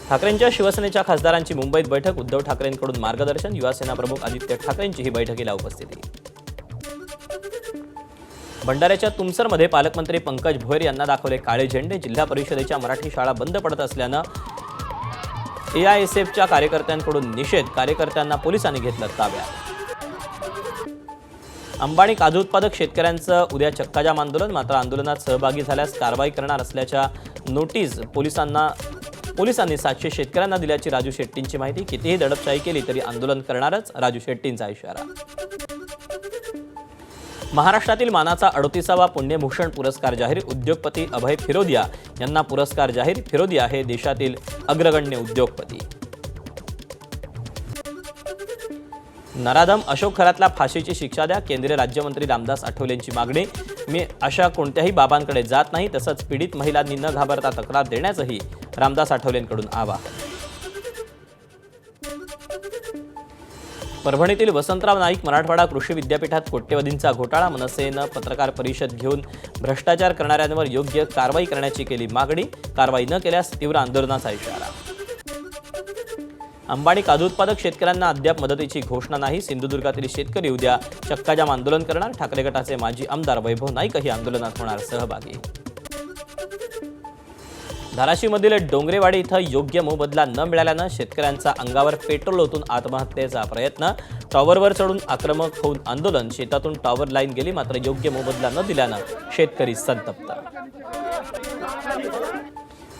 ठाकरेंच्या शिवसेनेच्या खासदारांची मुंबईत बैठक, उद्धव ठाकरेंकडून मार्गदर्शन, युवासेना प्रमुख आदित्य ठाकरेंचीही बैठकीला उपस्थिती। भंडाऱ्याच्या तुमसरमध्ये पालकमंत्री पंकज भोयर यांना दाखवले काळे झेंडे, जिल्हा परिषदेच्या मराठी शाळा बंद पडत असल्यानं एआयएसएफच्या कार्यकर्त्यांकडून निषेध, कार्यकर्त्यांना पोलिसांनी घेतलं ताब्यात। अंबाणी काजू उत्पादक शेतकऱ्यांचं उद्या चक्काजाम आंदोलन, मात्र आंदोलनात सहभागी झाल्यास कारवाई करणार असल्याच्या नोटीस पोलिसांनी 700 शेतकऱ्यांना दिल्याची राजू शेट्टींची माहिती। कितीही दडपशाही केली तरी आंदोलन करणारच, राजू शेट्टींचा इशारा। महाराष्ट्रातील मानाचा 38वा पुण्यभूषण पुरस्कार जाहीर, उद्योगपती अभय फिरोदिया यांना पुरस्कार जाहीर। फिरोदिया हे देशातील अग्रगण्य उद्योगपती। नराधम अशोक खरातला फाशीची शिक्षा द्या, केंद्रीय राज्यमंत्री रामदास आठवलेंची मागणी। मी अशा कोणत्याही बाबांकडे जात नाही, तसंच पीडित महिलांनी न घाबरता तक्रार देण्याचंही रामदास आठवलेंकडून आवाहन। परभणीतील वसंतराव नाईक मराठवाडा कृषी विद्यापीठात कोट्यवधींचा घोटाळा, मनसेनं पत्रकार परिषद घेऊन भ्रष्टाचार करणाऱ्यांवर योग्य कारवाई करण्याची केली मागणी, कारवाई न केल्यास तीव्र आंदोलनाचा इशारा। अंबाणी काजू उत्पादक शेतकऱ्यांना अद्याप मदतीची घोषणा नाही, सिंधुदुर्गातील शेतकरी उद्या चक्काजाम आंदोलन करणार। ठाकरे गटाचे माजी आमदार वैभव नाईकही आंदोलनात होणार सहभागी। धाराशिवमधील डोंगरेवाडी इथं योग्य मोबदला न मिळाल्यानं शेतकऱ्यांचा अंगावर पेट्रोल ओतून आत्महत्येचा प्रयत्न, टॉवरवर चढून आक्रमक होऊन आंदोलन, शेतातून टॉवर लाईन गेली मात्र योग्य मोबदला न दिल्यानं शेतकरी संतप्त।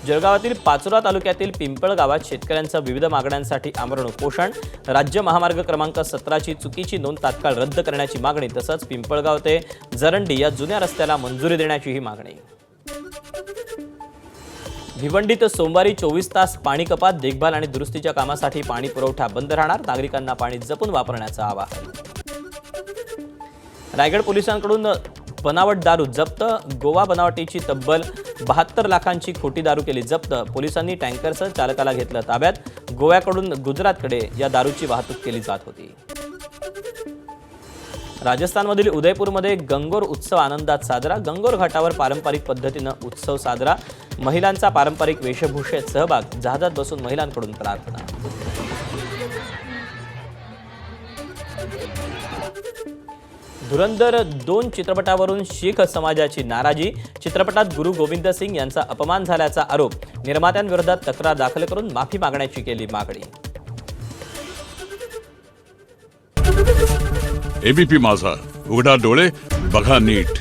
जळगावातील पाचोरा तालुक्यातील पिंपळ गावात शेतकऱ्यांचं विविध मागण्यांसाठी आमरण उपोषण, राज्य महामार्ग क्रमांक 17ची चुकीची नोंद तात्काळ रद्द करण्याची मागणी, तसंच पिंपळगाव ते जरंडी या जुन्या रस्त्याला मंजुरी देण्याचीही मागणी। भिवंडीत सोमवारी 24 तास पाणी कपात, देखभाल आणि दुरुस्तीच्या कामासाठी पाणी पुरवठा बंद राहणार, नागरिकांना पाणी जपून वापरण्याचं आवाहन। रायगड पोलिसांकडून बनावट दारू जप्त, गोवा बनावटीची तब्बल 72 लाखांची खोटी दारू केली जप्त, पोलिसांनी टँकरसह चालकाला घेतलं ताब्यात। गोव्याकडून गुजरातकडे या दारूची वाहतूक केली जात होती। राजस्थानमधील उदयपूरमध्ये गंगोर उत्सव आनंदात साजरा, गंगोर घाटावर पारंपरिक पद्धतीनं उत्सव साजरा, महिलांचा पारंपरिक वेशभूषेत सहभाग, जहाजात बसून महिलांकडून प्रार्थना। धुरंधर 2 चित्रपटावरून शीख समाजाची नाराजी, चित्रपटात गुरु गोविंद सिंग यांचा अपमान झाल्याचा आरोप, निर्मात्यांविरोधात तक्रार दाखल करून माफी मागण्याची केली मागणी। एबीपी माझा, उघडा डोळे बघा नीट।